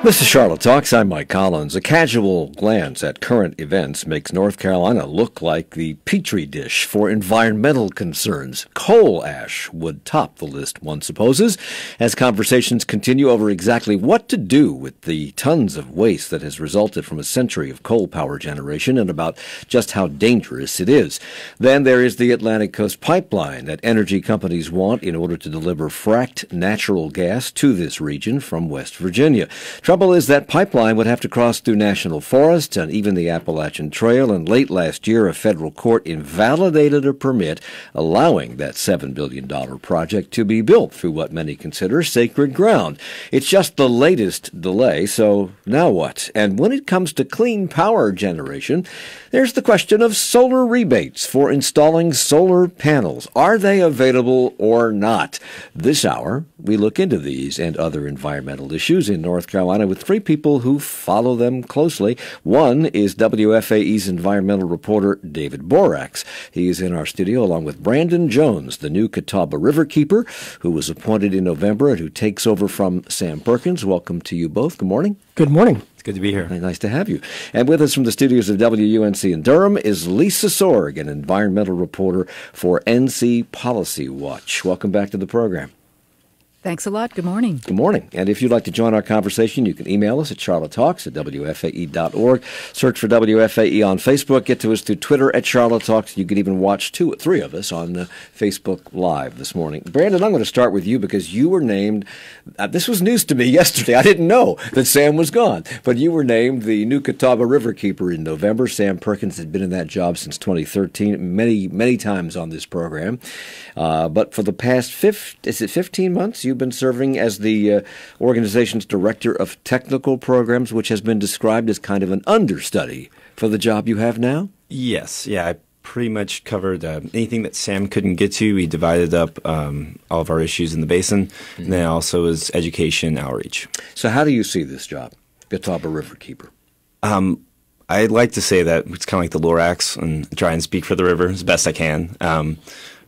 This is Charlotte Talks. I'm Mike Collins. A casual glance at current events makes North Carolina look like the petri dish for environmental concerns. Coal ash would top the list, one supposes, as conversations continue over exactly what to do with the tons of waste that has resulted from a century of coal power generation and about just how dangerous it is. Then there is the Atlantic Coast Pipeline that energy companies want in order to deliver fracked natural gas to this region from West Virginia. Trouble is that pipeline would have to cross through national forests and even the Appalachian Trail, and late last year a federal court invalidated a permit allowing that $7 billion project to be built through what many consider sacred ground. It's just the latest delay, so now what? And when it comes to clean power generation, there's the question of solar rebates for installing solar panels. Are they available or not? This hour, we look into these and other environmental issues in North Carolina with three people who follow them closely. One is WFAE's environmental reporter David Boraks. He is in our studio along with Brandon Jones, the new Catawba Riverkeeper, who was appointed in November and who takes over from Sam Perkins. Welcome to you both. Good morning. Good morning. It's good to be here. Nice to have you. And with us from the studios of WUNC in Durham is Lisa Sorg, an environmental reporter for NC Policy Watch. Welcome back to the program. Thanks a lot. Good morning. Good morning. And if you'd like to join our conversation, you can email us at charlottetalks@wfae.org. Search for WFAE on Facebook. Get to us through Twitter at Charlotte Talks. You can even watch three of us on Facebook Live this morning. Brandon, I'm going to start with you because you were named, this was news to me yesterday. I didn't know that Sam was gone, but you were named the new Catawba Riverkeeper in November. Sam Perkins had been in that job since 2013, many times on this program. But for the past 15 months, you've been serving as the organization's director of technical programs, which has been described as kind of an understudy for the job you have now? Yes. Yeah, I pretty much covered anything that Sam couldn't get to. We divided up all of our issues in the basin, and then also is education outreach. So how do you see this job, Catawba Riverkeeper? I'd like to say that it's kind of like the Boraks and try and speak for the river as best I can.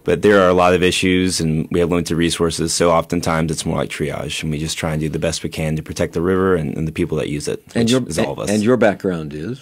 But there are a lot of issues, and we have limited resources, so oftentimes it's more like triage, and we just try and do the best we can to protect the river and the people that use it, which is all of us. And your background is?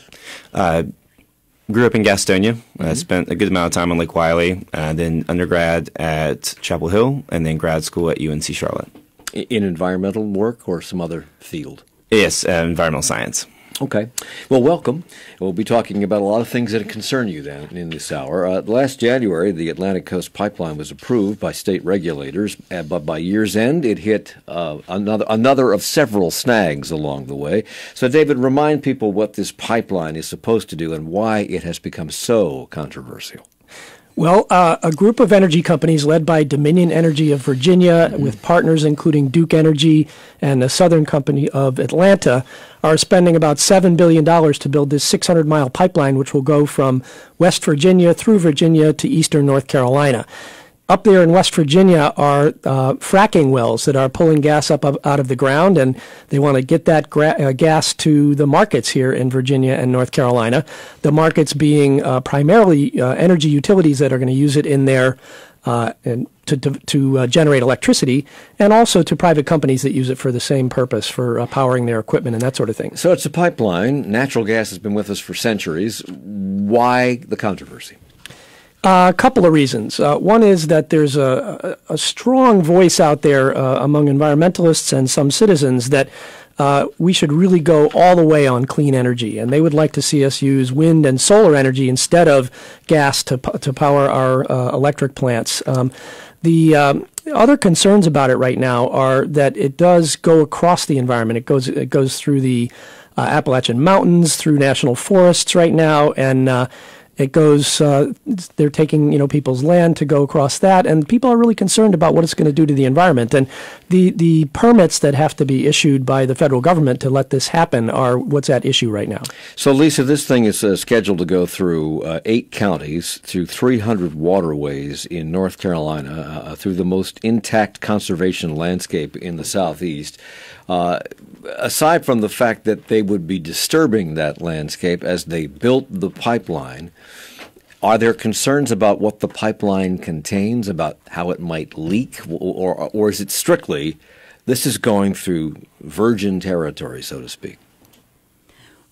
Grew up in Gastonia. Spent a good amount of time on Lake Wiley, then undergrad at Chapel Hill, and then grad school at UNC Charlotte. In environmental work or some other field? Yes, environmental science. Okay. Well, welcome. We'll be talking about a lot of things that concern you then in this hour. Last January, the Atlantic Coast Pipeline was approved by state regulators, but by year's end, it hit another of several snags along the way. So, David, remind people what this pipeline is supposed to do and why it has become so controversial. Well, a group of energy companies led by Dominion Energy of Virginia, with partners including Duke Energy and the Southern Company of Atlanta, are spending about $7 billion to build this 600-mile pipeline, which will go from West Virginia through Virginia to eastern North Carolina. Up there in West Virginia are fracking wells that are pulling gas up out of the ground, and they want to get that gas to the markets here in Virginia and North Carolina. The markets being primarily energy utilities that are going to use it in their to generate electricity, and also to private companies that use it for the same purpose, for powering their equipment and that sort of thing. So it's a pipeline. Natural gas has been with us for centuries. Why the controversy? A couple of reasons. One is that there's a strong voice out there among environmentalists and some citizens that we should really go all the way on clean energy, and they would like to see us use wind and solar energy instead of gas to power our electric plants. The other concerns about it right now are that it does go across the environment. It goes through the Appalachian Mountains, through national forests right now, and it goes, they're taking, people's land to go across that, and people are really concerned about what it's going to do to the environment. And the permits that have to be issued by the federal government to let this happen are what's at issue right now. So, Lisa, this thing is scheduled to go through 8 counties, through 300 waterways in North Carolina, through the most intact conservation landscape in the southeast. Aside from the fact that they would be disturbing that landscape as they built the pipeline, Are there concerns about what the pipeline contains, about how it might leak, or is it strictly this is going through virgin territory, so to speak?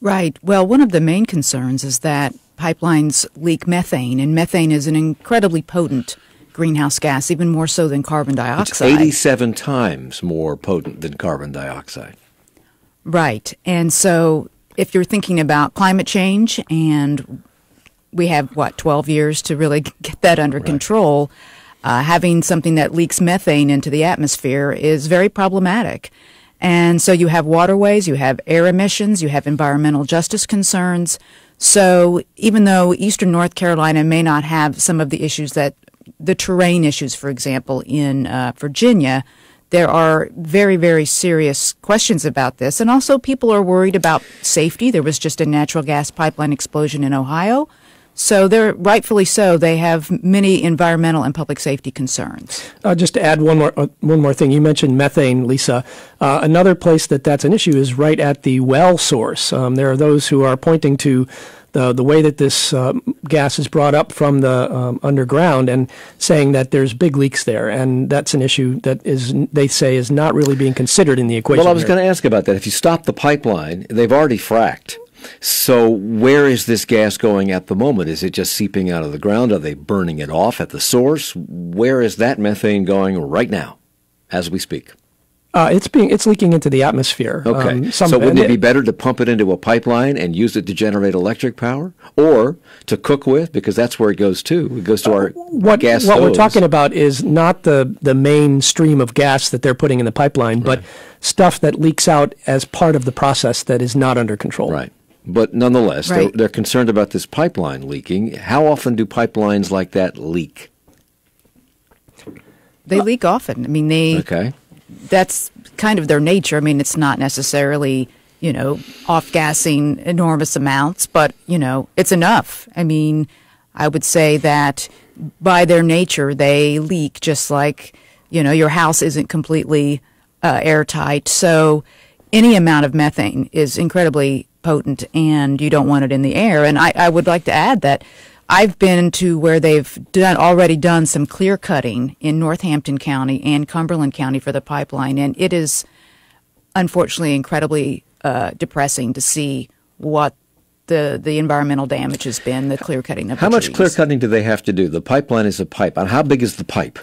Right. Well, one of the main concerns is that pipelines leak methane, and methane is an incredibly potent greenhouse gas, even more so than carbon dioxide. It's 87 times more potent than carbon dioxide. Right. And so if you're thinking about climate change, and we have, 12 years to really get that under control, having something that leaks methane into the atmosphere is very problematic. And so you have waterways, you have air emissions, you have environmental justice concerns. So even though eastern North Carolina may not have some of the issues that the terrain issues, for example, in Virginia, there are very, very serious questions about this. And also people are worried about safety. There was just a natural gas pipeline explosion in Ohio. So they're rightfully so. They have many environmental and public safety concerns. Just to add one more thing, you mentioned methane, Lisa. Another place that's an issue is right at the well source. There are those who are pointing to the way that this gas is brought up from the underground and saying that there's big leaks there, and that's an issue that they say is not really being considered in the equation. Well, I was going to ask about that. If you stop the pipeline, they've already fracked. So where is this gas going at the moment? Is it just seeping out of the ground? Are they burning it off at the source? Where is that methane going right now, as we speak? It's leaking into the atmosphere. Okay. So wouldn't it be better to pump it into a pipeline and use it to generate electric power, or to cook with, because that's where it goes to. It goes to our gas stoves. What we're talking about is not the main stream of gas that they're putting in the pipeline, but stuff that leaks out as part of the process that is not under control. Right. But nonetheless, they're concerned about this pipeline leaking. How often do pipelines like that leak? They leak often. I mean, that's kind of their nature. I mean, it's not necessarily, off-gassing enormous amounts, but, it's enough. I mean, I would say that by their nature, they leak just like, your house isn't completely airtight. So any amount of methane is incredibly potent, and you don't want it in the air. And I would like to add that I've been to where they've already done some clear cutting in Northampton County and Cumberland County for the pipeline, and it is unfortunately incredibly depressing to see what the environmental damage has been, the clear cutting of the trees. How much clear cutting do they have to do? The pipeline is a pipe. And how big is the pipe?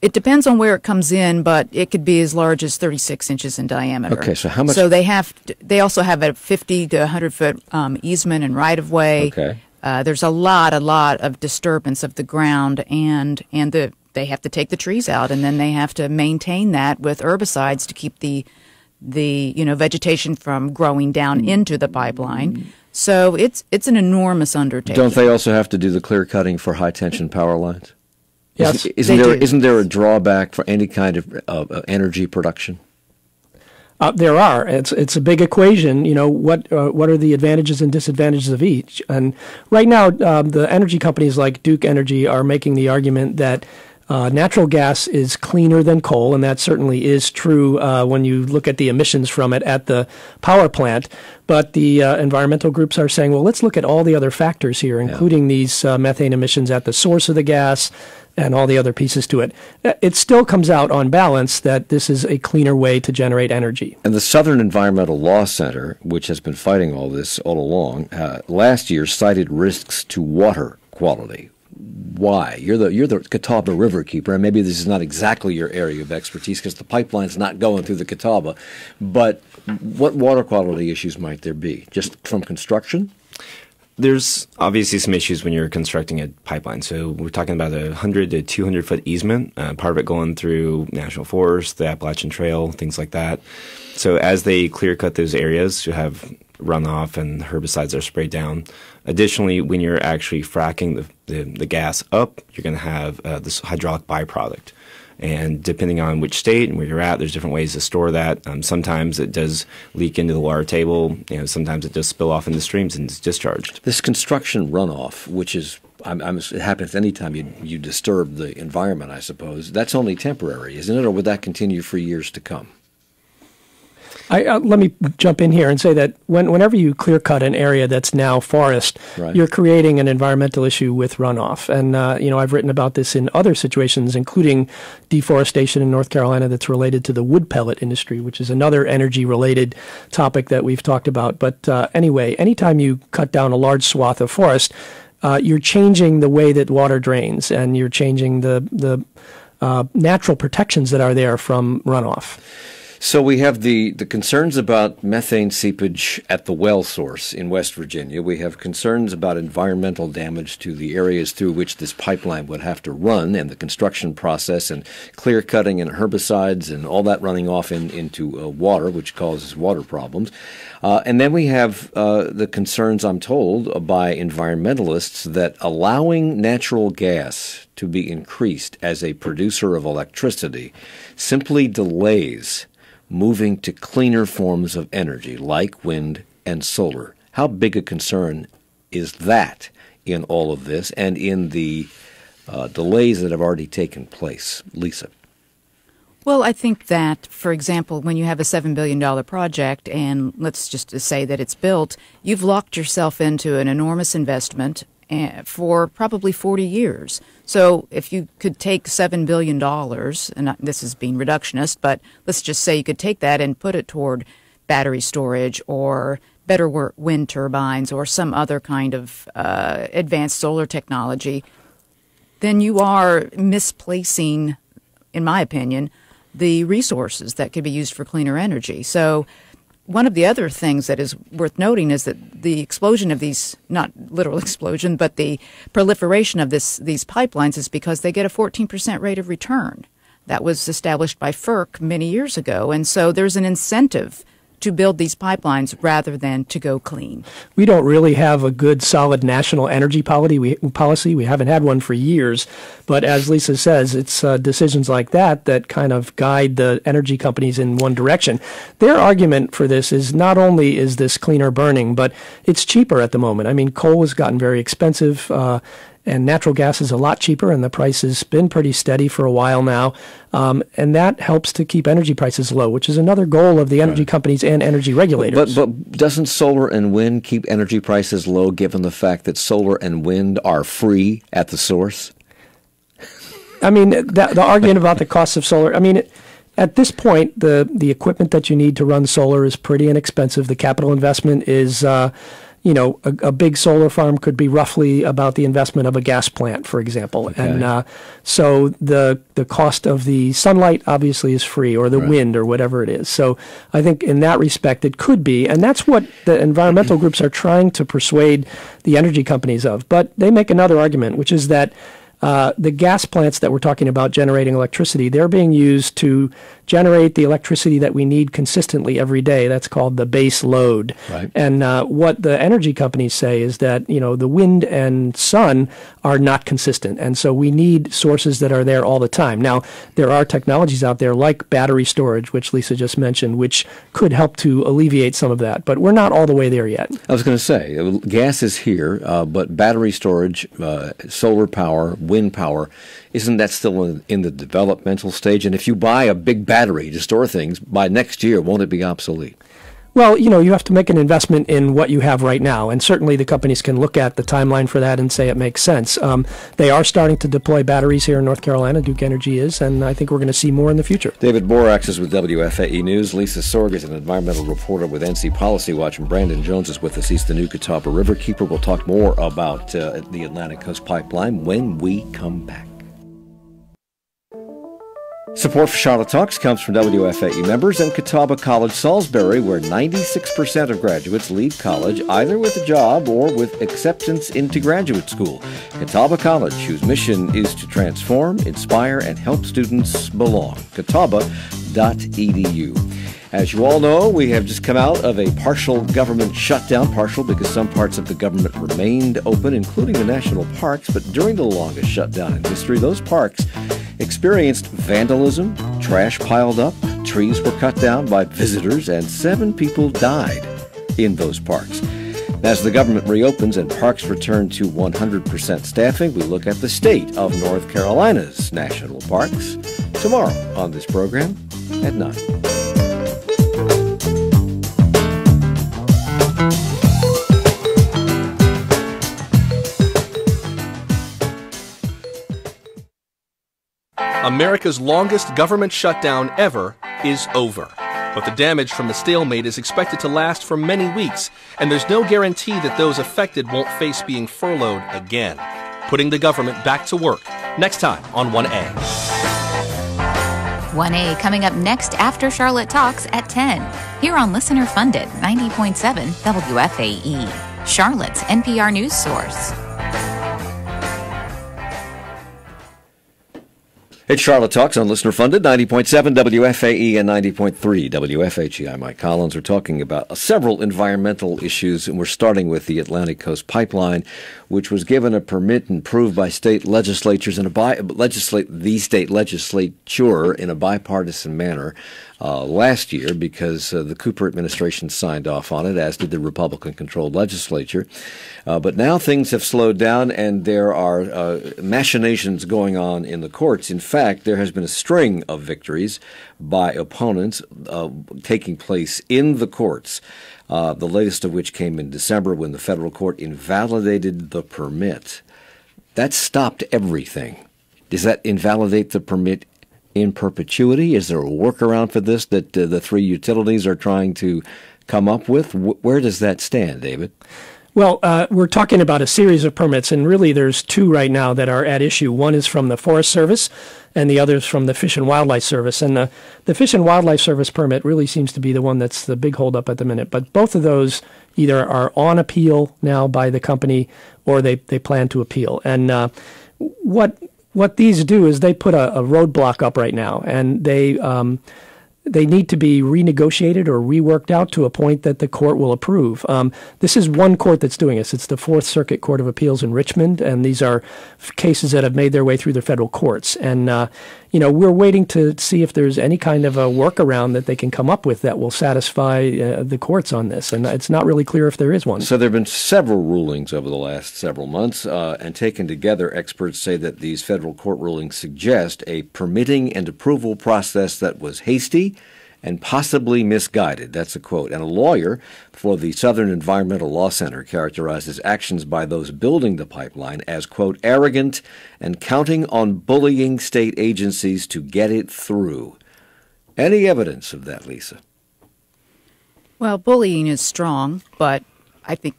It depends on where it comes in, but it could be as large as 36 inches in diameter. Okay, so how much? So they also have a 50 to 100-foot easement and right-of-way. Okay. There's a lot of disturbance of the ground, and they have to take the trees out, and then they have to maintain that with herbicides to keep the vegetation from growing down into the pipeline. So it's an enormous undertaking. Don't they also have to do the clear cutting for high-tension power lines? Yes, Isn't there a drawback for any kind of energy production? There are. It's a big equation. What are the advantages and disadvantages of each? And right now, the energy companies like Duke Energy are making the argument that natural gas is cleaner than coal, and that certainly is true when you look at the emissions from it at the power plant. But the environmental groups are saying, well, let's look at all the other factors here, including these methane emissions at the source of the gas and all the other pieces to it. It still comes out on balance that this is a cleaner way to generate energy. And the Southern Environmental Law Center, which has been fighting all this all along, last year cited risks to water quality. Why? You're the Catawba Riverkeeper, and maybe this is not exactly your area of expertise because the pipeline's not going through the Catawba, but what water quality issues might there be? Just from construction? There's obviously some issues when you're constructing a pipeline. So we're talking about a 100 to 200 foot easement, part of it going through National Forest, the Appalachian Trail, things like that. So as they clear cut those areas, you have runoff and herbicides are sprayed down. Additionally, when you're actually fracking the gas up, you're going to have this hydraulic byproduct. And depending on which state and where you're at, there's different ways to store that. Sometimes it does leak into the water table. Sometimes it does spill off into streams and is discharged. This construction runoff, which is, it happens any time you disturb the environment, I suppose, that's only temporary, isn't it? Or would that continue for years to come? Let me jump in here and say that whenever you clear cut an area that's now forest, right, you're creating an environmental issue with runoff. And, I've written about this in other situations, including deforestation in North Carolina that's related to the wood pellet industry, which is another energy-related topic that we've talked about. But anyway, anytime you cut down a large swath of forest, you're changing the way that water drains, and you're changing the natural protections that are there from runoff. So we have the concerns about methane seepage at the well source in West Virginia. We have concerns about environmental damage to the areas through which this pipeline would have to run, and the construction process and clear cutting and herbicides and all that running off into water, which causes water problems. And then we have the concerns, I'm told, by environmentalists that allowing natural gas to be increased as a producer of electricity simply delays moving to cleaner forms of energy like wind and solar. How big a concern is that in all of this and in the delays that have already taken place? Lisa. Well, I think that, for example, when you have a $7 billion project and let's just say that it's built, you've locked yourself into an enormous investment for probably 40 years. So if you could take $7 billion, and this is being reductionist, but let's just say you could take that and put it toward battery storage or better wind turbines or some other kind of advanced solar technology, then you are misplacing, in my opinion, the resources that could be used for cleaner energy. So one of the other things that is worth noting is that the explosion of these, not literal explosion, but the proliferation of these pipelines is because they get a 14% rate of return. That was established by FERC many years ago. And so there's an incentive to build these pipelines rather than to go clean. We don't really have a good, solid national energy policy. We haven't had one for years. But as Lisa says, it's decisions like that that kind of guide the energy companies in one direction. Their argument for this is not only is this cleaner burning, but it's cheaper at the moment. I mean, coal has gotten very expensive, and natural gas is a lot cheaper, and the price has been pretty steady for a while now. And that helps to keep energy prices low, which is another goal of the energy companies and energy regulators. But doesn't solar and wind keep energy prices low, given the fact that solar and wind are free at the source? I mean, the argument about the cost of solar, I mean, at this point, the equipment that you need to run solar is pretty inexpensive. The capital investment is a big solar farm could be roughly about the investment of a gas plant, for example. Okay. And so the cost of the sunlight obviously is free, or the wind, or whatever it is. So I think in that respect it could be. And that's what the environmental groups are trying to persuade the energy companies of. But they make another argument, which is that the gas plants that we're talking about generating electricity, they're being used to generate the electricity that we need consistently every day. That's called the base load. Right. And what the energy companies say is that, the wind and sun are not consistent. And so we need sources that are there all the time. Now, there are technologies out there like battery storage, which Lisa just mentioned, which could help to alleviate some of that. But we're not all the way there yet. I was going to say, gas is here, but battery storage, solar power, wind power, isn't that still in the developmental stage? And if you buy a big battery to store things, by next year, won't it be obsolete? Well, you have to make an investment in what you have right now, and certainly the companies can look at the timeline for that and say it makes sense. They are starting to deploy batteries here in North Carolina, Duke Energy is, and I think we're going to see more in the future. David Boraks is with WFAE News. Lisa Sorg is an environmental reporter with NC Policy Watch, and Brandon Jones is with us. He's the new Catawba Riverkeeper. We'll talk more about the Atlantic Coast Pipeline when we come back. Support for Charlotte Talks comes from WFAE members and Catawba College Salisbury, where 96% of graduates leave college either with a job or with acceptance into graduate school. Catawba College, whose mission is to transform, inspire, and help students belong. Catawba.edu. As you all know, we have just come out of a partial government shutdown, partial because some parts of the government remained open, including the national parks, but during the longest shutdown in history, those parks experienced vandalism, trash piled up, trees were cut down by visitors, and 7 people died in those parks. As the government reopens and parks return to 100% staffing, we look at the state of North Carolina's national parks tomorrow on this program at 9. America's longest government shutdown ever is over. But the damage from the stalemate is expected to last for many weeks, and there's no guarantee that those affected won't face being furloughed again. Putting the government back to work. Next time on 1A. 1A coming up next after Charlotte Talks at 10. Here on Listener Funded 90.7 WFAE, Charlotte's NPR news source. It's Charlotte Talks on Listener Funded, 90.7 WFAE and 90.3 WFHE. I'm Mike Collins. We're talking about several environmental issues, and we're starting with the Atlantic Coast Pipeline, which was given a permit and approved by state legislatures and the state legislature in a bipartisan manner last year because the Cooper administration signed off on it, as did the Republican-controlled legislature. But now things have slowed down, and there are machinations going on in the courts. In fact, there has been a string of victories by opponents taking place in the courts, the latest of which came in December when the federal court invalidated the permit. That stopped everything. Does that invalidate the permit in perpetuity? Is there a workaround for this that the three utilities are trying to come up with? Where does that stand, David? Well, we're talking about a series of permits, and really there's two right now that are at issue. One is from the Forest Service, and the other is from the Fish and Wildlife Service. And the Fish and Wildlife Service permit really seems to be the one that's the big holdup at the minute. But both of those either are on appeal now by the company, or they plan to appeal. And what these do is they put a roadblock up right now, and they need to be renegotiated or reworked out to a point that the court will approve. This is one court that's doing this. It's the Fourth Circuit Court of Appeals in Richmond, and these are cases that have made their way through the federal courts. And, we're waiting to see if there's any kind of a workaround that they can come up with that will satisfy the courts on this. And it's not really clear if there is one. So there have been several rulings over the last several months, and taken together, experts say that these federal court rulings suggest a permitting and approval process that was hasty and possibly misguided. That's a quote. And a lawyer for the Southern Environmental Law Center characterizes actions by those building the pipeline as, quote, arrogant and counting on bullying state agencies to get it through. Any evidence of that, Lisa? Well, bullying is strong, but I think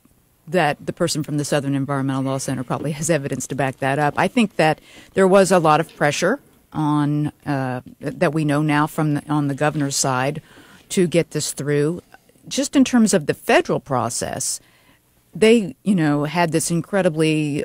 that the person from the Southern Environmental Law Center probably has evidence to back that up. I think that there was a lot of pressure on that we know now from on the governor's side to get this through. Just in terms of the federal process, they had this incredibly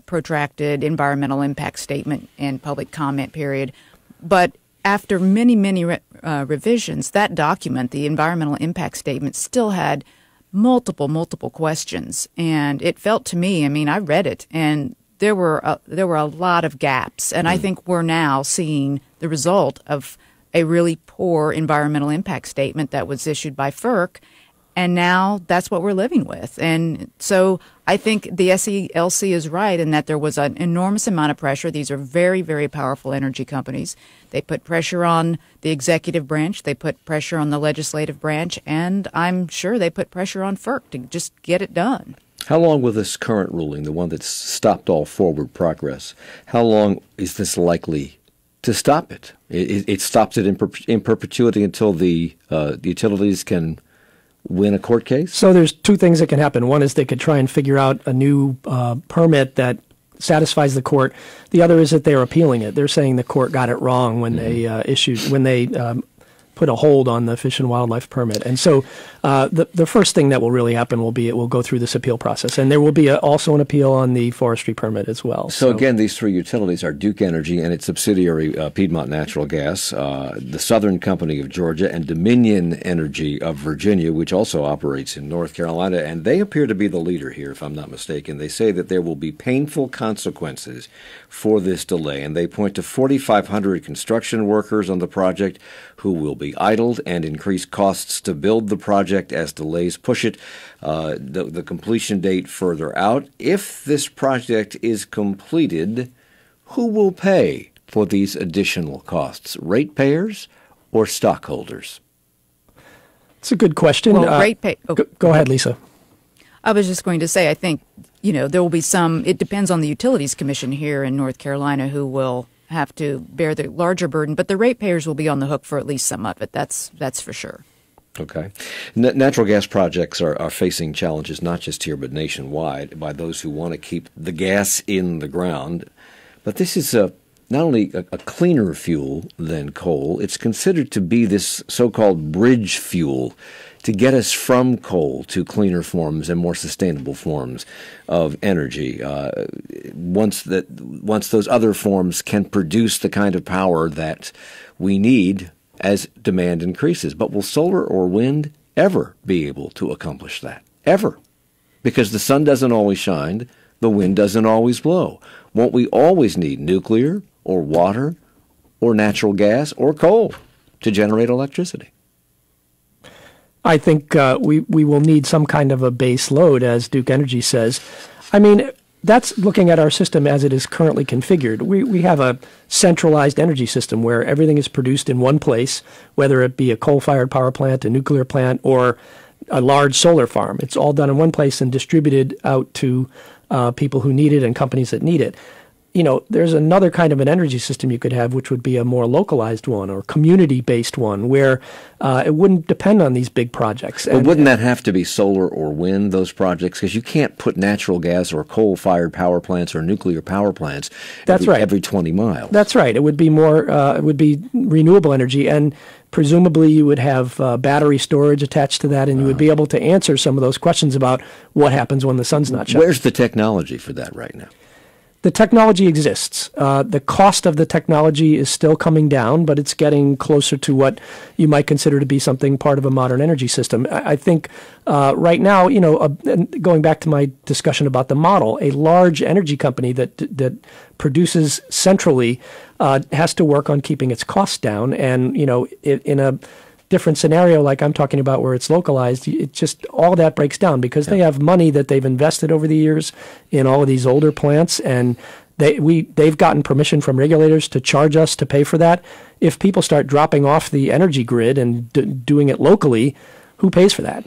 protracted environmental impact statement and public comment period, but after many revisions, that document, the environmental impact statement, still had multiple questions, and it felt to me, I read it, and there were a lot of gaps, and I think we're now seeing the result of a really poor environmental impact statement that was issued by FERC, and now that's what we're living with. And so I think the SELC is right in that there was an enormous amount of pressure. These are very, very powerful energy companies. They put pressure on the executive branch. They put pressure on the legislative branch, and I'm sure they put pressure on FERC to just get it done. How long will this current ruling, the one that's stopped all forward progress, how long is this likely to stop it? It stops it in perpetuity until the utilities can win a court case? So there's two things that can happen. One is they could try and figure out a new permit that satisfies the court. The other is that they're appealing it. They're saying the court got it wrong when they put a hold on the Fish and Wildlife permit. And so the first thing that will really happen will be it will go through this appeal process. And there will be also an appeal on the forestry permit as well. So again, these three utilities are Duke Energy and its subsidiary Piedmont Natural Gas, the Southern Company of Georgia, and Dominion Energy of Virginia, which also operates in North Carolina. And they appear to be the leader here, if I'm not mistaken. They say that there will be painful consequences for this delay. And they point to 4,500 construction workers on the project who will be idled and increase costs to build the project as delays push it, the completion date further out. If this project is completed, who will pay for these additional costs? Ratepayers or stockholders? It's a good question. Well, go ahead, Lisa. I was just going to say, I think, there will be some, it depends on the Utilities Commission here in North Carolina who will have to bear the larger burden, but the ratepayers will be on the hook for at least some of it. That's for sure. Okay. Natural gas projects are facing challenges not just here but nationwide by those who want to keep the gas in the ground. But this is not only a cleaner fuel than coal, it's considered to be this so-called bridge fuel to get us from coal to cleaner forms and more sustainable forms of energy. Once those other forms can produce the kind of power that we need as demand increases. But will solar or wind ever be able to accomplish that? Ever? Because the sun doesn't always shine, the wind doesn't always blow. Won't we always need nuclear or water or natural gas or coal to generate electricity? I think we will need some kind of a base load, as Duke Energy says. I mean, that's looking at our system as it is currently configured. We have a centralized energy system where everything is produced in one place, whether it be a coal-fired power plant, a nuclear plant, or a large solar farm. It's all done in one place and distributed out to people who need it and companies that need it. You know, there's another kind of an energy system you could have, which would be a more localized one or community-based one, where it wouldn't depend on these big projects. But wouldn't that have to be solar or wind, those projects? Because you can't put natural gas or coal-fired power plants or nuclear power plants every 20 miles. That's right. It would be more. It would be renewable energy, and presumably you would have battery storage attached to that, and you would be able to answer some of those questions about what happens when the sun's not shining. Where's the technology for that right now? The technology exists. The cost of the technology is still coming down, but it's getting closer to what you might consider to be something part of a modern energy system. I think right now, you know, going back to my discussion about the model, a large energy company that produces centrally has to work on keeping its costs down. And, you know, in a different scenario like I'm talking about where it's localized, it just all that breaks down because they have money that they've invested over the years in all of these older plants, and they've gotten permission from regulators to charge us to pay for that. If people start dropping off the energy grid and doing it locally, who pays for that?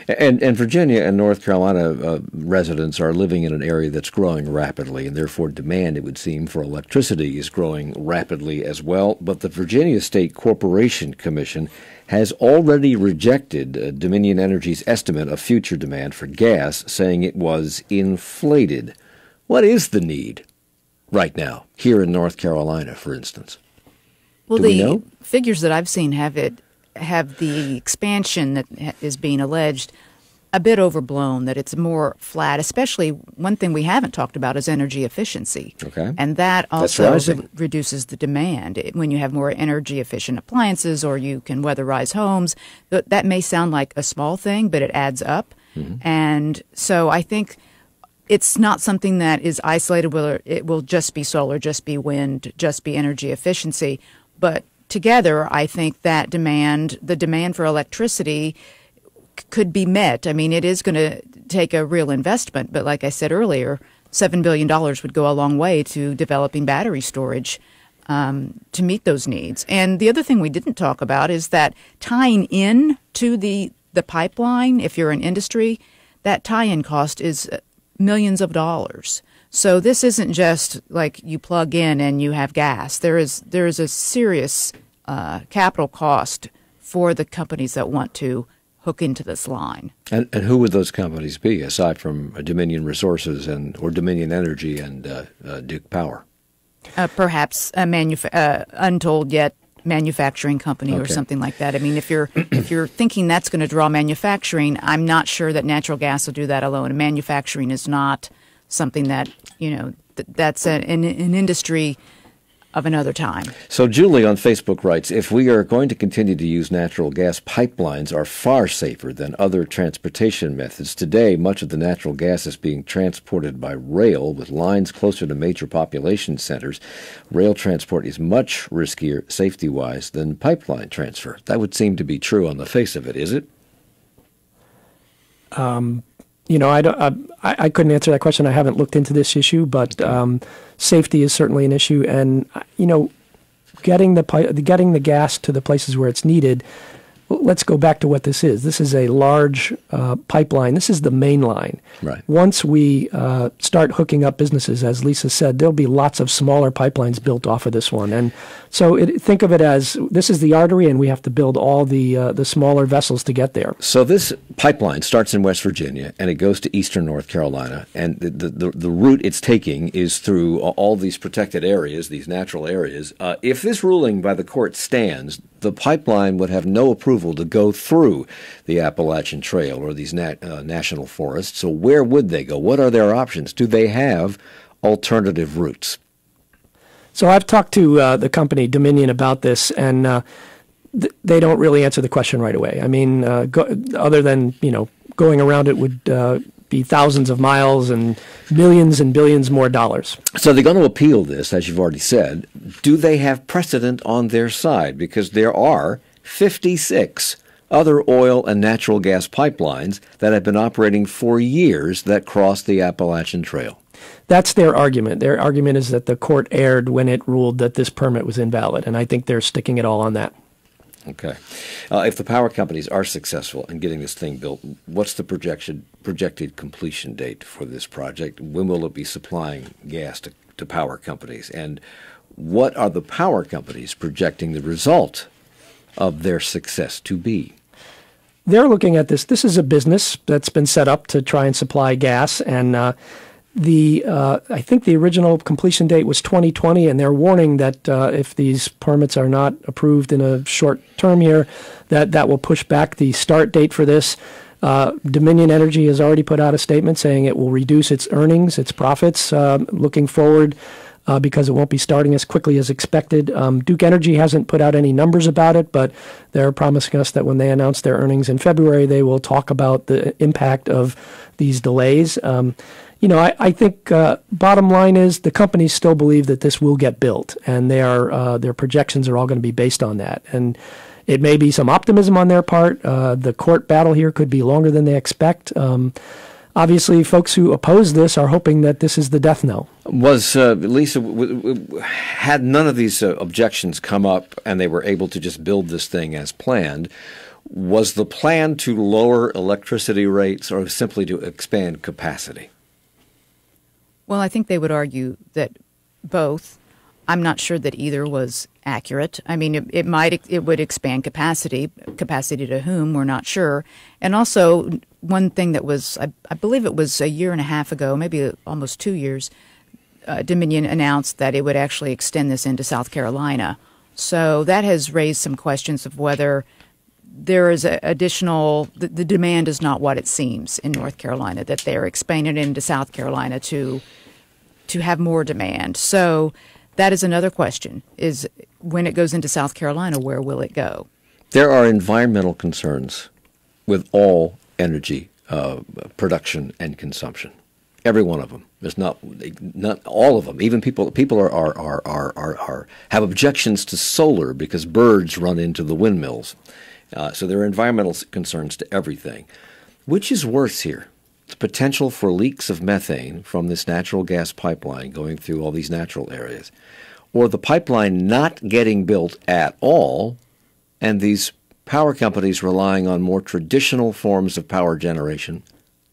And Virginia and North Carolina residents are living in an area that's growing rapidly, and therefore demand, it would seem, for electricity is growing rapidly as well. But the Virginia State Corporation Commission has already rejected Dominion Energy's estimate of future demand for gas, saying it was inflated. What is the need right now, here in North Carolina, for instance? Well, Do we know? Figures that I've seen have the expansion that is being alleged a bit overblown, that it's more flat, especially one thing we haven't talked about is energy efficiency. Okay. And that also reduces the demand. When you have more energy efficient appliances or you can weatherize homes, that may sound like a small thing, but it adds up. Mm-hmm. And so I think it's not something that is isolated where it will just be solar, just be wind, just be energy efficiency. But together, I think that the demand for electricity could be met. I mean, it is going to take a real investment, but like I said earlier, $7 billion would go a long way to developing battery storage to meet those needs. And the other thing we didn't talk about is that tying in to the pipeline, if you're an industry, that tie-in cost is millions of dollars. So this isn't just like you plug in and you have gas. There is a serious capital cost for the companies that want to hook into this line. And who would those companies be, aside from Dominion Resources or Dominion Energy and Duke Power? Perhaps a untold yet manufacturing company or something like that. I mean, if you're thinking that's going to draw manufacturing, I'm not sure that natural gas will do that alone. And manufacturing is not something that, that's an industry of another time. So Julie on Facebook writes, if we are going to continue to use natural gas, pipelines are far safer than other transportation methods. Today, much of the natural gas is being transported by rail with lines closer to major population centers. Rail transport is much riskier safety-wise than pipeline transfer. That would seem to be true on the face of it, is it? I couldn't answer that question. I haven't looked into this issue, but safety is certainly an issue. And getting the gas to the places where it's needed, let's go back to what this is. This is a large pipeline. This is the main line. Right. Once we start hooking up businesses, as Lisa said, there'll be lots of smaller pipelines built off of this one. And so think of it as this is the artery, and we have to build all the smaller vessels to get there. So this pipeline starts in West Virginia, and it goes to eastern North Carolina. And the route it's taking is through all these protected areas, these natural areas. If this ruling by the court stands, the pipeline would have no approval to go through the Appalachian Trail or these national forests. So where would they go? What are their options? Do they have alternative routes? So I've talked to the company Dominion about this, and they don't really answer the question right away. I mean, other than, going around it would be thousands of miles and billions more dollars. So they're going to appeal this, as you've already said. Do they have precedent on their side? Because there are 56 other oil and natural gas pipelines that have been operating for years that cross the Appalachian Trail. That's their argument. Their argument is that the court erred when it ruled that this permit was invalid, and I think they're sticking it all on that. Okay. If the power companies are successful in getting this thing built, what's the projected completion date for this project? When will it be supplying gas to power companies? And what are the power companies projecting the result of their success to be? They're looking at this. This is a business that's been set up to try and supply gas, and I think the original completion date was 2020, and they're warning that if these permits are not approved in a short term here, that will push back the start date for this. Dominion Energy has already put out a statement saying it will reduce its earnings, its profits, looking forward, because it won't be starting as quickly as expected. Duke Energy hasn't put out any numbers about it, but they're promising us that when they announce their earnings in February, they will talk about the impact of these delays. I think bottom line is the companies still believe that this will get built, and their projections are all going to be based on that. And it may be some optimism on their part. The court battle here could be longer than they expect. Obviously, folks who oppose this are hoping that this is the death knell. Was Lisa, had none of these objections come up and they were able to just build this thing as planned, was the plan to lower electricity rates or simply to expand capacity? Well, I think they would argue that both. I'm not sure that either was accurate. I mean, it would expand capacity to whom, we're not sure. And also, one thing that was, I believe it was a year and a half ago, maybe almost 2 years, Dominion announced that it would actually extend this into South Carolina. So that has raised some questions of whether there is additional, the demand is not what it seems in North Carolina, that they're expanding it into South Carolina to have more demand. So that is another question, is when it goes into South Carolina, where will it go? There are environmental concerns with all energy production and consumption. Every one of them. There's not all of them. Even people have objections to solar because birds run into the windmills. So there are environmental concerns to everything. Which is worse here? The potential for leaks of methane from this natural gas pipeline going through all these natural areas, or the pipeline not getting built at all, and these power companies relying on more traditional forms of power generation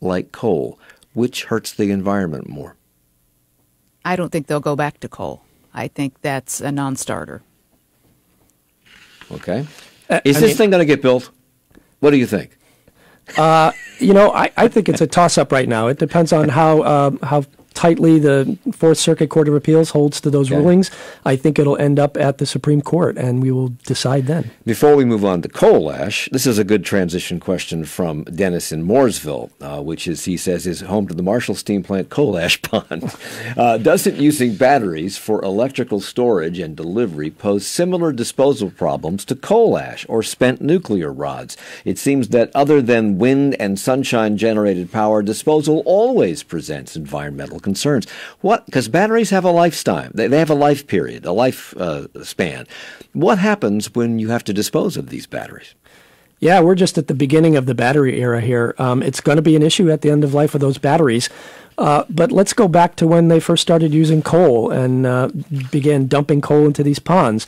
like coal. Which hurts the environment more? I don't think they'll go back to coal. I think that's a non-starter. Okay. Is this thing going to get built? What do you think? I think it's a toss-up right now. It depends on how tightly the Fourth Circuit Court of Appeals holds to those rulings. I think it'll end up at the Supreme Court, and we will decide then. Before we move on to coal ash, this is a good transition question from Dennis in Mooresville, which is, he says, is home to the Marshall Steam Plant coal ash pond. Doesn't using batteries for electrical storage and delivery pose similar disposal problems to coal ash or spent nuclear rods? It seems that other than wind and sunshine-generated power, disposal always presents environmental concerns. What? Because batteries have a lifetime. They have a life period, a life span. What happens when you have to dispose of these batteries? Yeah, we're just at the beginning of the battery era here. It's going to be an issue at the end of life of those batteries. But let's go back to when they first started using coal and began dumping coal into these ponds.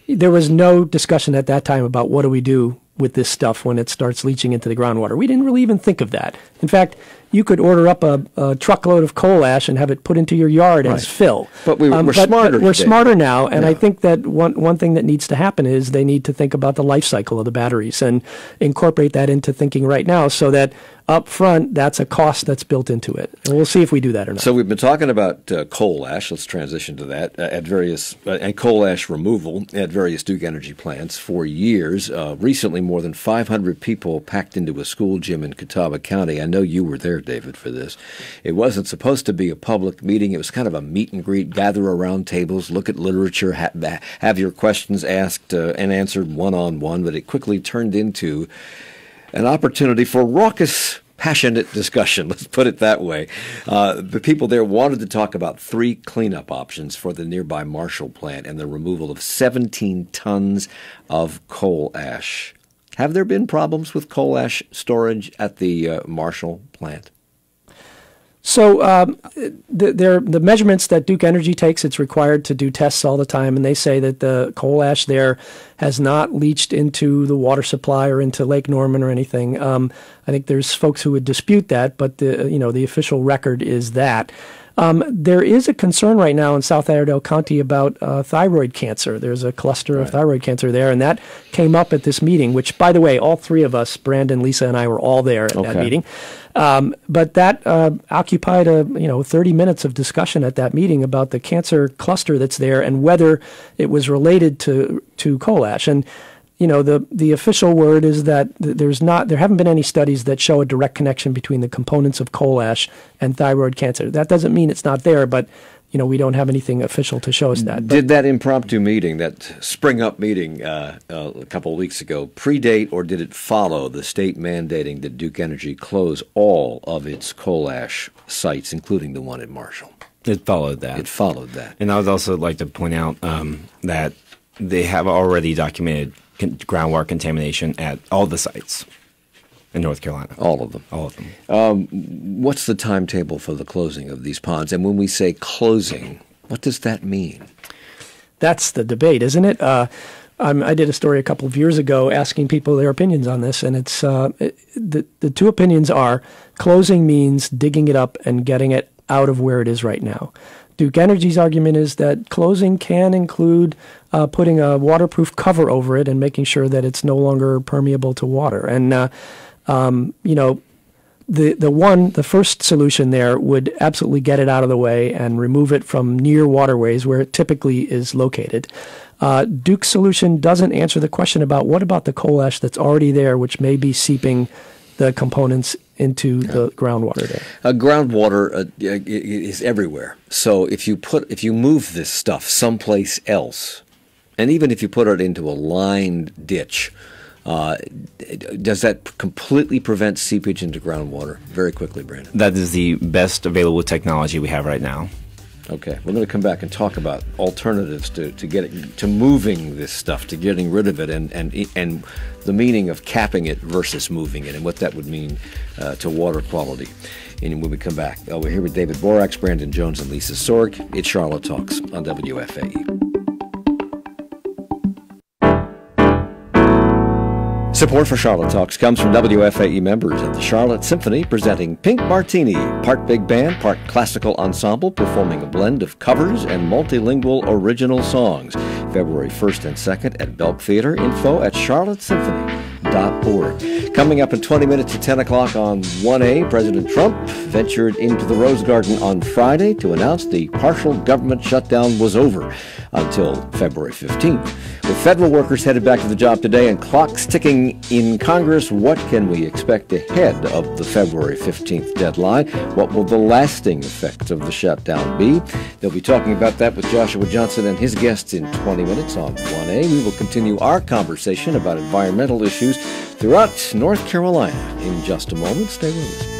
There was no discussion at that time about what do we do with this stuff when it starts leaching into the groundwater. We didn't really even think of that. In fact, you could order up a truckload of coal ash and have it put into your yard as fill. But we're smarter. But we're smarter now, and I think that one thing that needs to happen is they need to think about the life cycle of the batteries and incorporate that into thinking right now, so that up front, that's a cost that's built into it. And we'll see if we do that or not. So we've been talking about coal ash. Let's transition to that at various and coal ash removal at various Duke Energy plants for years. Recently, more than 500 people packed into a school gym in Catawba County. I know you were there, David, for this. It wasn't supposed to be a public meeting. It was kind of a meet and greet, gather around tables, look at literature, have your questions asked and answered one-on-one, but it quickly turned into an opportunity for raucous, passionate discussion, let's put it that way. The people there wanted to talk about 3 cleanup options for the nearby Marshall plant and the removal of 17 tons of coal ash. Have there been problems with coal ash storage at the Marshall plant? So the measurements that Duke Energy takes, it's required to do tests all the time, and they say that the coal ash there has not leached into the water supply or into Lake Norman or anything. I think there's folks who would dispute that, but the official record is that. There is a concern right now in South Iredell County about thyroid cancer. There's a cluster of thyroid cancer there, and that came up at this meeting, which, by the way, all 3 of us, Brandon, Lisa, and I, were all there at that meeting. But that occupied 30 minutes of discussion at that meeting about the cancer cluster that's there and whether it was related to coal ash. And the official word is that there haven't been any studies that show a direct connection between the components of coal ash and thyroid cancer. That doesn't mean it's not there, but we don't have anything official to show us that. Did that impromptu meeting, that spring up meeting a couple of weeks ago, predate or did it follow the state mandating that Duke Energy close all of its coal ash sites, including the one at Marshall? It followed that. It followed that. And I would also like to point out that they have already documented groundwater contamination at all the sites in North Carolina. All of them. All of them. What's the timetable for the closing of these ponds? And when we say closing, what does that mean? That's the debate, isn't it? I did a story a couple of years ago asking people their opinions on this, and it's the 2 opinions are closing means digging it up and getting it out of where it is right now. Duke Energy's argument is that closing can include putting a waterproof cover over it and making sure that it's no longer permeable to water. And the first solution there would absolutely get it out of the way and remove it from near waterways where it typically is located. Duke's solution doesn't answer the question about what about the coal ash that's already there, which may be seeping the components into the groundwater there. Groundwater is everywhere. So if you move this stuff someplace else, and even if you put it into a lined ditch, does that completely prevent seepage into groundwater? Very quickly, Brandon. That is the best available technology we have right now. Okay, we're going to come back and talk about alternatives to moving this stuff, to getting rid of it, and the meaning of capping it versus moving it, and what that would mean to water quality. And when we come back, we're here with David Boraks, Brandon Jones, and Lisa Sorg. It's Charlotte Talks on WFAE. Support for Charlotte Talks comes from WFAE members of the Charlotte Symphony, presenting Pink Martini, part big band, part classical ensemble, performing a blend of covers and multilingual original songs. February 1st and 2nd at Belk Theater. Info at charlottesymphony.org. Coming up in 20 minutes at 10 o'clock on 1A, President Trump ventured into the Rose Garden on Friday to announce the partial government shutdown was over until February 15th. With federal workers headed back to the job today and clocks ticking in Congress, what can we expect ahead of the February 15th deadline? What will the lasting effects of the shutdown be? They'll be talking about that with Joshua Johnson and his guests in 20 minutes on 1A. We will continue our conversation about environmental issues throughout North Carolina in just a moment. Stay with us.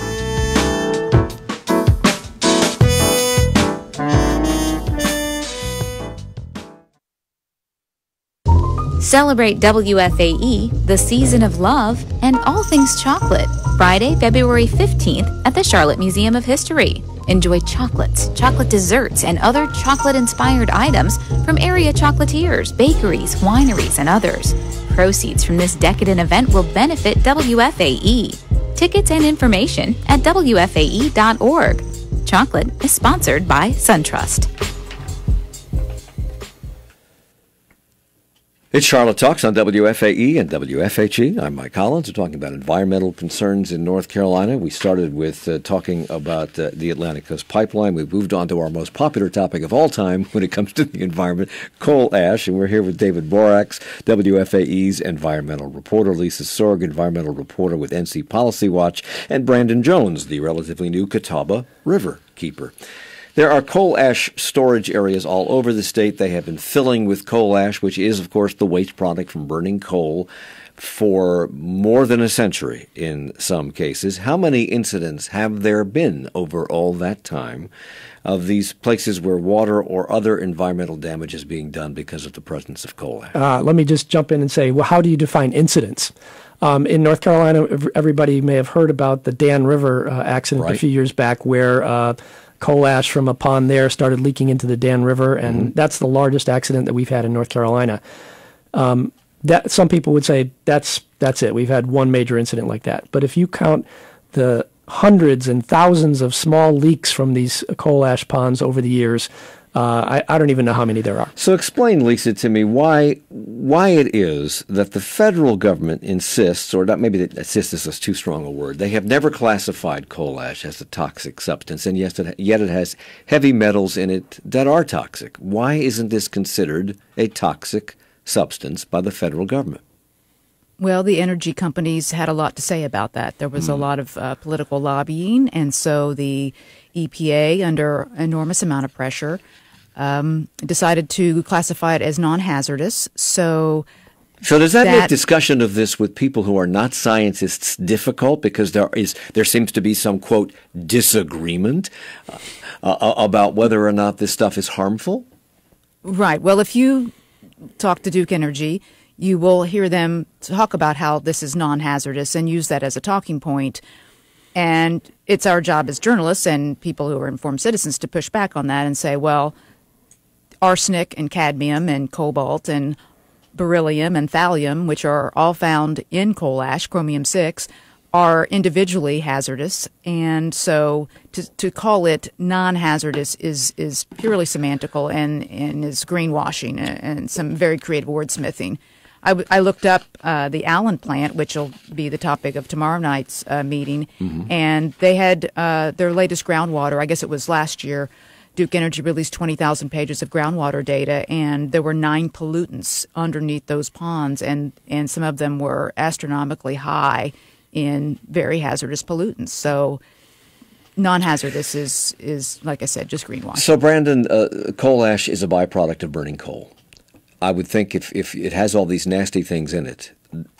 Celebrate WFAE, the season of love, and all things chocolate. Friday, February 15th at the Charlotte Museum of History. Enjoy chocolates, chocolate desserts, and other chocolate-inspired items from area chocolatiers, bakeries, wineries, and others. proceeds from this decadent event will benefit WFAE. Tickets and information at WFAE.org. Chocolate is sponsored by SunTrust. It's Charlotte Talks on WFAE and WFHE. I'm Mike Collins. We're talking about environmental concerns in North Carolina. We started with talking about the Atlantic Coast Pipeline. We've moved on to our most popular topic of all time when it comes to the environment, coal ash. And we're here with David Boraks, WFAE's environmental reporter, Lisa Sorg, environmental reporter with NC Policy Watch, and Brandon Jones, the relatively new Catawba Riverkeeper. There are coal ash storage areas all over the state. They have been filling with coal ash, which is, of course, the waste product from burning coal, for more than a century in some cases. How many incidents have there been over all that time of these places where water or other environmental damage is being done because of the presence of coal ash? Let me just jump in and say, well, how do you define incidents? In North Carolina, everybody may have heard about the Dan River accident a few years back where coal ash from a pond there started leaking into the Dan River, and that's the largest accident that we've had in North Carolina. That some people would say that's it. We've had one major incident like that. But if you count the hundreds and thousands of small leaks from these coal ash ponds over the years, I don't even know how many there are. So explain, Lisa, to me why it is that the federal government insists, or not, maybe insists is too strong a word. They have never classified coal ash as a toxic substance, and yet it has heavy metals in it that are toxic. Why isn't this considered a toxic substance by the federal government? Well, the energy companies had a lot to say about that. There was a lot of political lobbying, and so the EPA, under enormous amount of pressure, decided to classify it as non-hazardous. So does that make discussion of this with people who are not scientists difficult, because there seems to be some, quote, disagreement about whether or not this stuff is harmful? Right. Well, if you talk to Duke Energy, you will hear them talk about how this is non-hazardous and use that as a talking point. And it's our job as journalists and people who are informed citizens to push back on that and say, well, arsenic and cadmium and cobalt and beryllium and thallium, which are all found in coal ash, chromium-6, are individually hazardous. And so to call it non-hazardous is purely semantical and is greenwashing and some very creative wordsmithing. I looked up the Allen plant, which will be the topic of tomorrow night's meeting, and they had their latest groundwater. I guess it was last year. Duke Energy released 20,000 pages of groundwater data, and there were 9 pollutants underneath those ponds, and some of them were astronomically high in very hazardous pollutants. So non-hazardous is like I said, just greenwashing. So, Brandon, coal ash is a byproduct of burning coal. I would think if it has all these nasty things in it,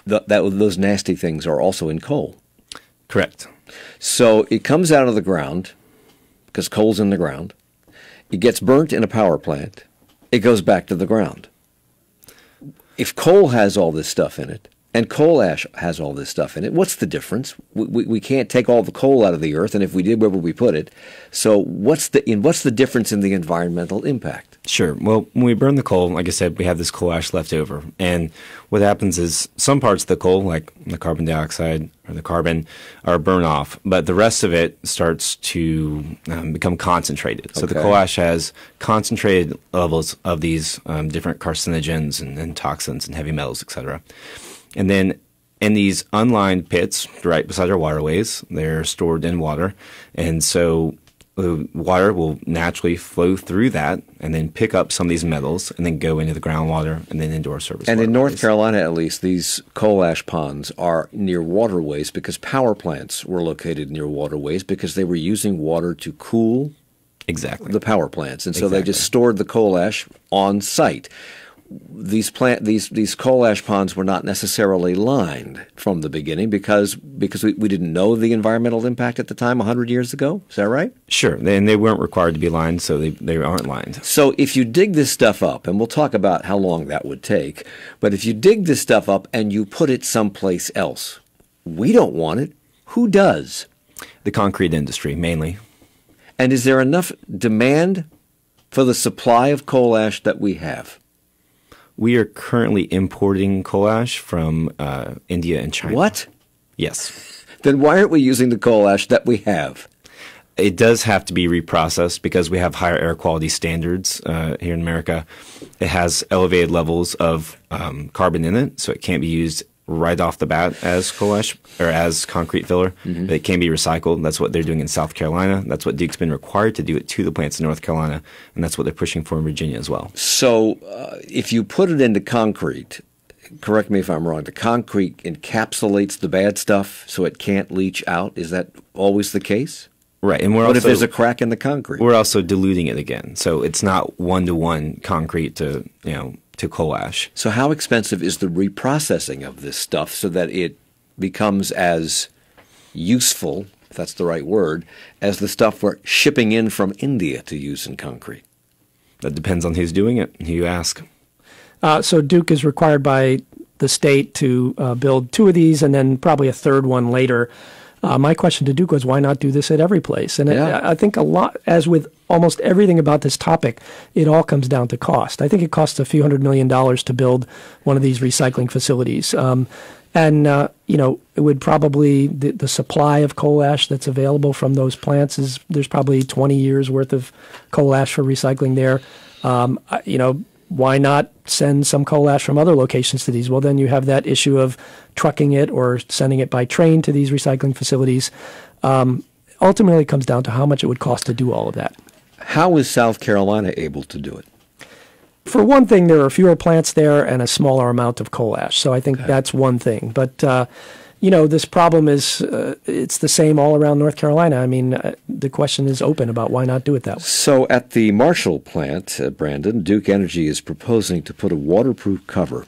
those nasty things are also in coal. Correct. So it comes out of the ground, because coal's in the ground. It gets burnt in a power plant. It goes back to the ground. If coal has all this stuff in it, and coal ash has all this stuff in it, what's the difference? We can't take all the coal out of the earth, and if we did, where would we put it? So what's the difference in the environmental impact? Sure. Well, when we burn the coal, like I said, we have this coal ash left over. And what happens is some parts of the coal, like the carbon dioxide or the carbon, are burned off. But the rest of it starts to become concentrated. So the coal ash has concentrated levels of these different carcinogens and toxins and heavy metals, et cetera. And then in these unlined pits right beside our waterways, they're stored in water. And so the water will naturally flow through that and then pick up some of these metals and then go into the groundwater and then into our surface And waterways. in North Carolina, at least, these coal ash ponds are near waterways because power plants were located near waterways because they were using water to cool the power plants. And so they just stored the coal ash on site. These coal ash ponds were not necessarily lined from the beginning because we didn't know the environmental impact at the time 100 years ago. Is that right? Sure. And they weren't required to be lined, so they aren't lined. So if you dig this stuff up, and we'll talk about how long that would take, but if you dig this stuff up and you put it someplace else, we don't want it. Who does? The concrete industry, mainly. And is there enough demand for the supply of coal ash that we have? We are currently importing coal ash from India and China. What? Yes. Then why aren't we using the coal ash that we have? It does have to be reprocessed because we have higher air quality standards here in America. It has elevated levels of carbon in it, so it can't be used right off the bat as coal ash or as concrete filler. But it can be recycled. That's what they're doing in South Carolina. That's what Duke's been required to do it to the plants in North Carolina, and that's what they're pushing for in Virginia as well. So if you put it into concrete, correct me if I'm wrong, the concrete encapsulates the bad stuff so it can't leach out. Is that always the case? Right. And what if there's a crack in the concrete? We're also diluting it again. So it's not one-to-one concrete to coal ash. So how expensive is the reprocessing of this stuff so that it becomes as useful, if that's the right word, as the stuff we're shipping in from India to use in concrete? That depends on who's doing it, who you ask. So Duke is required by the state to build 2 of these and then probably a third one later. My question to Duke was, why not do this at every place? And I think a lot, as with almost everything about this topic, it all comes down to cost. I think it costs a few $100 million to build one of these recycling facilities. It would probably, the supply of coal ash that's available from those plants there's probably 20 years worth of coal ash for recycling there. Why not send some coal ash from other locations to these? Well, then you have that issue of trucking it or sending it by train to these recycling facilities. Ultimately, it comes down to how much it would cost to do all of that. How is South Carolina able to do it? For one thing, there are fewer plants there and a smaller amount of coal ash. So I think that's one thing. But, this problem is it's the same all around North Carolina. I mean, the question is open about why not do it that way. So at the Marshall plant, Brandon, Duke Energy is proposing to put a waterproof cover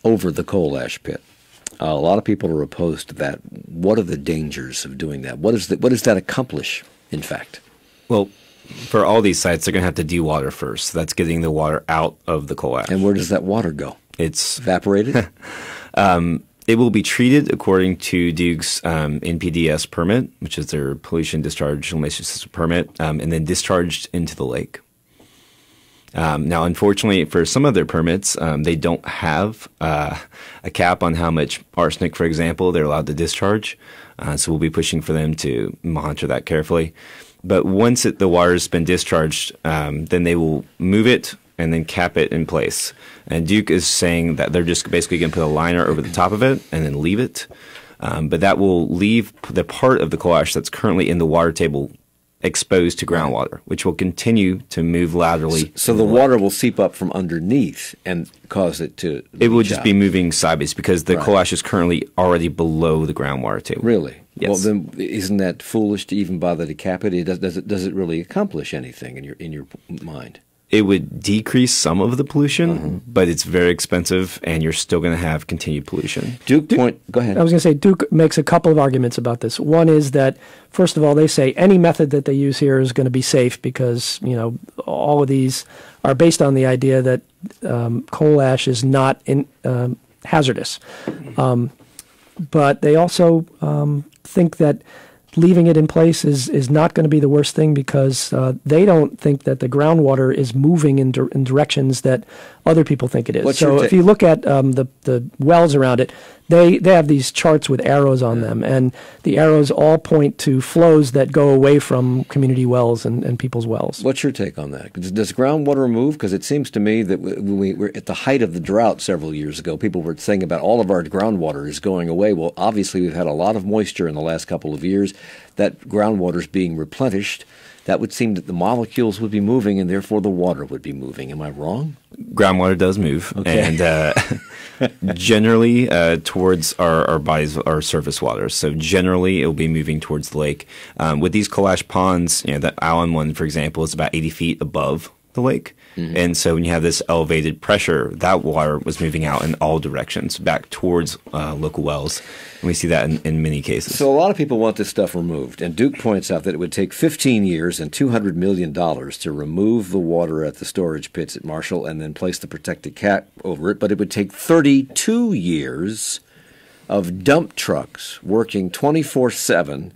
over the coal ash pit. A lot of people are opposed to that. What are the dangers of doing that? What does that accomplish, in fact? Well, for all these sites, they're going to have to dewater first. That's getting the water out of the coal ash. And where does that water go? It's evaporated? It will be treated according to Duke's NPDES permit, which is their pollution discharge elimination system permit, and then discharged into the lake. Now, unfortunately, for some of their permits, they don't have a cap on how much arsenic, for example, they're allowed to discharge. So we'll be pushing for them to monitor that carefully. But once the water has been discharged, then they will move it and then cap it in place. And Duke is saying that they're just basically going to put a liner over the top of it and then leave it. But that will leave the part of the coal ash that's currently in the water table exposed to groundwater, which will continue to move laterally. So the water will seep up from underneath and cause it to It will just be moving sideways because the coal ash is currently already below the groundwater table. Really? Yes. Well, then isn't that foolish to even bother to cap it? Does it really accomplish anything in your mind? It would decrease some of the pollution, but it's very expensive, and you're still going to have continued pollution. Go ahead. I was going to say, Duke makes a couple of arguments about this. One is that, first of all, they say any method that they use here is going to be safe because, all of these are based on the idea that coal ash is not hazardous. But they also think that leaving it in place is not going to be the worst thing because they don't think that the groundwater is moving in directions that other people think it is. So if you look at the wells around it, they have these charts with arrows on them, and the arrows all point to flows that go away from community wells and people's wells. What's your take on that? Does groundwater move? Because it seems to me that when we were at the height of the drought several years ago, people were saying about all of our groundwater is going away. Well, obviously we've had a lot of moisture in the last couple of years. That groundwater is being replenished. That would seem that the molecules would be moving, and therefore the water would be moving. Am I wrong? Groundwater does move, and generally towards our bodies, our surface waters. So generally, it will be moving towards the lake. With these coal ash ponds, that Allen one, for example, is about 80 feet above the lake. And so when you have this elevated pressure, that water was moving out in all directions, back towards local wells. And we see that in many cases. So a lot of people want this stuff removed. And Duke points out that it would take 15 years and $200 million to remove the water at the storage pits at Marshall and then place the protected cap over it. But it would take 32 years of dump trucks working 24/7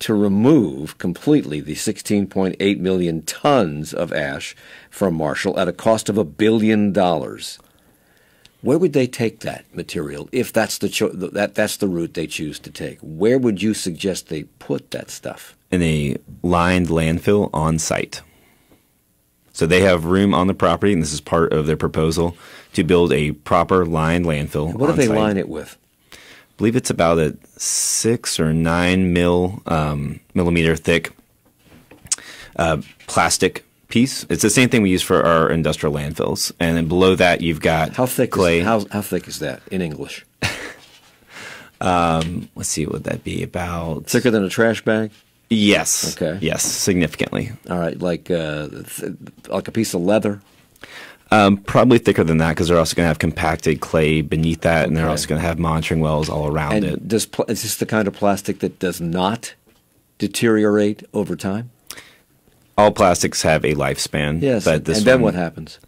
to remove completely the 16.8 million tons of ash from Marshall at a cost of $1 billion. Where would they take that material if that's that's the route they choose to take? Where would you suggest they put that stuff? In a lined landfill on site. So they have room on the property, and this is part of their proposal, to build a proper lined landfill. What do they line it with? I believe it's about a 6 or 9 millimeter thick plastic piece. It's the same thing we use for our industrial landfills. And then below that, you've got how thick clay. How thick is that in English? Let's see, what would that be? About thicker than a trash bag? Yes. Okay. Yes, significantly. All right, like a piece of leather? Probably thicker than that, because they're also going to have compacted clay beneath that, and they're also going to have monitoring wells all around it. Is this the kind of plastic that does not deteriorate over time? All plastics have a lifespan. Yes, but this and then what happens?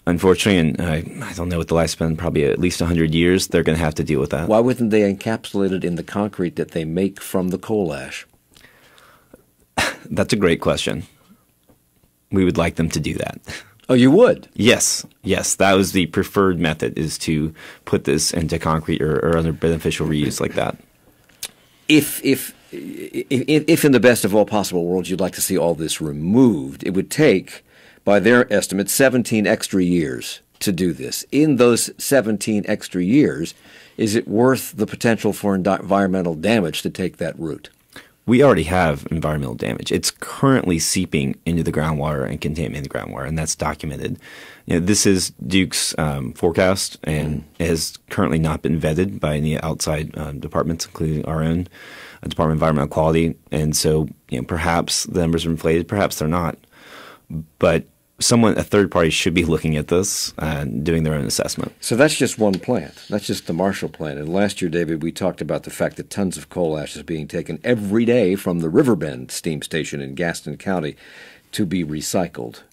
Unfortunately, and I don't know what the lifespan, probably at least 100 years, they're going to have to deal with that. Why wouldn't they encapsulate it in the concrete that they make from the coal ash? That's a great question. We would like them to do that. Oh, you would? Yes. Yes, that was the preferred method, is to put this into concrete or other beneficial reuse like that. If in the best of all possible worlds you'd like to see all this removed, it would take, by their estimate, 17 extra years to do this. In those 17 extra years, is it worth the potential for environmental damage to take that route? We already have environmental damage. It's currently seeping into the groundwater and contaminating the groundwater, and that's documented. This is Duke's forecast, and it has currently not been vetted by any outside departments, including our own Department of Environmental Quality. And so, perhaps the numbers are inflated, perhaps they're not. But a third party should be looking at this and doing their own assessment. So that's just one plant. That's just the Marshall plant. And last year, David, we talked about the fact that tons of coal ash is being taken every day from the Riverbend steam station in Gaston County to be recycled.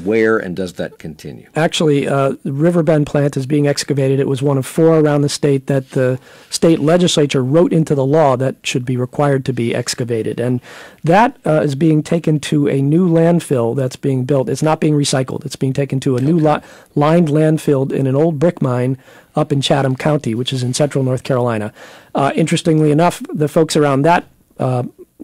Where and does that continue? Actually, the Riverbend plant is being excavated. It was one of 4 around the state that the state legislature wrote into the law that should be required to be excavated. And that is being taken to a new landfill that's being built. It's not being recycled. It's being taken to a new lined landfill in an old brick mine up in Chatham County, which is in central North Carolina. Interestingly enough, the folks around that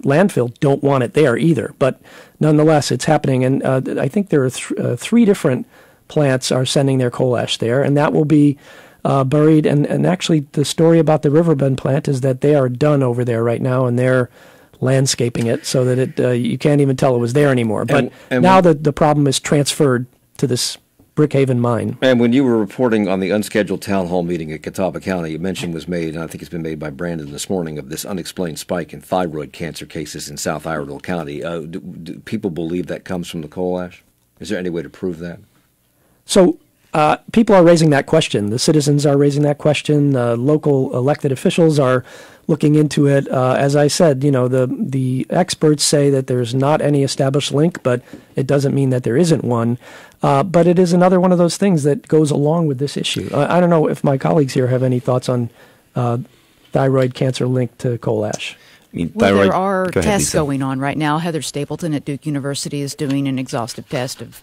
landfill don't want it there either, but nonetheless, it's happening. And I think there are 3 different plants are sending their coal ash there, and that will be buried. And actually, the story about the Riverbend plant is that they are done over there right now, and they're landscaping it so that you can't even tell it was there anymore. But now the problem is transferred to this Brookhaven mine. And when you were reporting on the unscheduled town hall meeting at Catawba County, a mention was made, and I think it's been made by Brandon this morning, of this unexplained spike in thyroid cancer cases in South Iredell County. Do people believe that comes from the coal ash? Is there any way to prove that? So people are raising that question. The citizens are raising that question. Local elected officials are looking into it. As I said, the experts say that there's not any established link, but it doesn't mean that there isn't one. But it is another one of those things that goes along with this issue. I don't know if my colleagues here have any thoughts on thyroid cancer linked to coal ash. There are tests going on right now. Heather Stapleton at Duke University is doing an exhaustive test of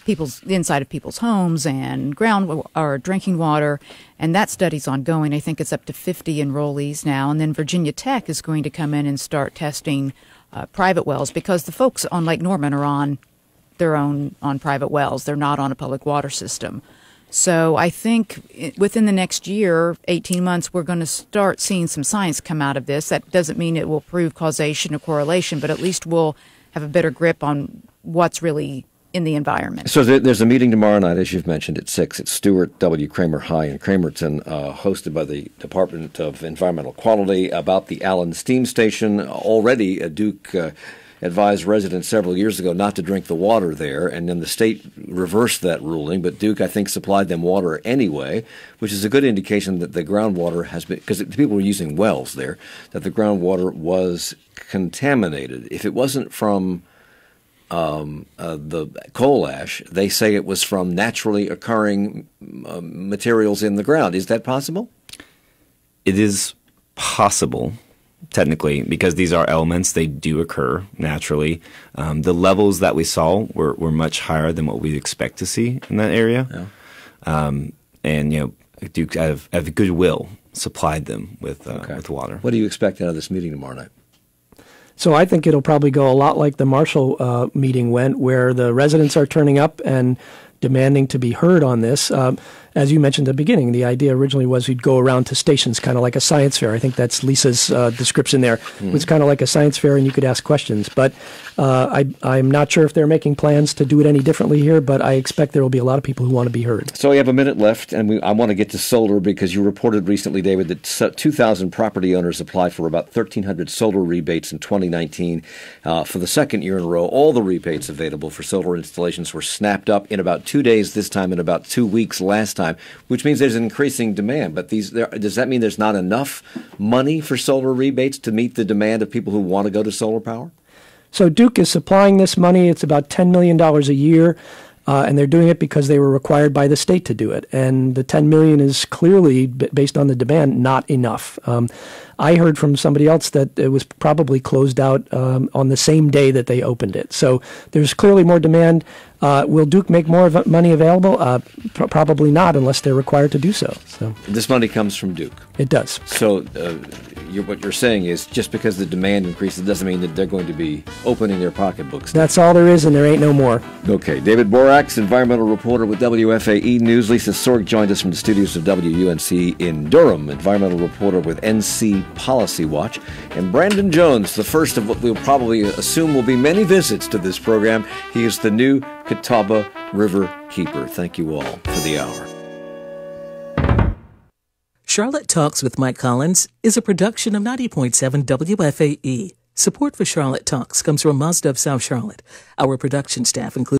the inside of people's homes and ground or drinking water, and that study's ongoing. I think it's up to 50 enrollees now, and then Virginia Tech is going to come in and start testing private wells, because the folks on Lake Norman are on their own on private wells. They're not on a public water system. So I think within the next year, 18 months, we're going to start seeing some science come out of this. That doesn't mean it will prove causation or correlation, but at least we'll have a better grip on what's really in the environment. So there's a meeting tomorrow night, as you've mentioned, at 6 at Stewart W. Kramer High in Cramerton, hosted by the Department of Environmental Quality, about the Allen Steam Station. Already, Duke advised residents several years ago not to drink the water there, and then the state reversed that ruling, but Duke, I think, supplied them water anyway, which is a good indication that the groundwater has been, because people were using wells there, that the groundwater was contaminated. If it wasn't from the coal ash, they say it was from naturally occurring materials in the ground. Is that possible? It is possible, technically, because these are elements. They do occur naturally. The levels that we saw were much higher than what we'd expect to see in that area. Yeah. and Duke, out of goodwill, supplied them with water. What do you expect out of this meeting tomorrow night? So I think it'll probably go a lot like the Marshall meeting went, where the residents are turning up and demanding to be heard on this. As you mentioned at the beginning, the idea originally was we'd go around to stations, kind of like a science fair. I think that's Lisa's description there. It was kind of like a science fair, and you could ask questions. But I'm not sure if they're making plans to do it any differently here, but I expect there will be a lot of people who want to be heard. So we have a minute left, and I want to get to solar, because you reported recently, David, that 2,000 property owners applied for about 1,300 solar rebates in 2019. For the second year in a row, all the rebates available for solar installations were snapped up in about 2 days this time and about 2 weeks last time, which means there's an increasing demand. But does that mean there's not enough money for solar rebates to meet the demand of people who want to go to solar power? So Duke is supplying this money. It's about $10 million a year, and they're doing it because they were required by the state to do it. And the $10 million is clearly, based on the demand, not enough. I heard from somebody else that it was probably closed out on the same day that they opened it. So there's clearly more demand. Will Duke make more money available? Probably not, unless they're required to do so. This money comes from Duke. It does. So what you're saying is, just because the demand increases doesn't mean that they're going to be opening their pocketbooks. That's all there is, and there ain't no more. Okay. David Boraks, environmental reporter with WFAE News. Lisa Sorg joined us from the studios of WUNC in Durham, environmental reporter with NC Policy Watch. And Brandon Jones, the first of what we'll probably assume will be many visits to this program. He is the new Catawba Riverkeeper. Thank you all for the hour. Charlotte Talks with Mike Collins is a production of 90.7 WFAE. Support for Charlotte Talks comes from Mazda of South Charlotte. Our production staff includes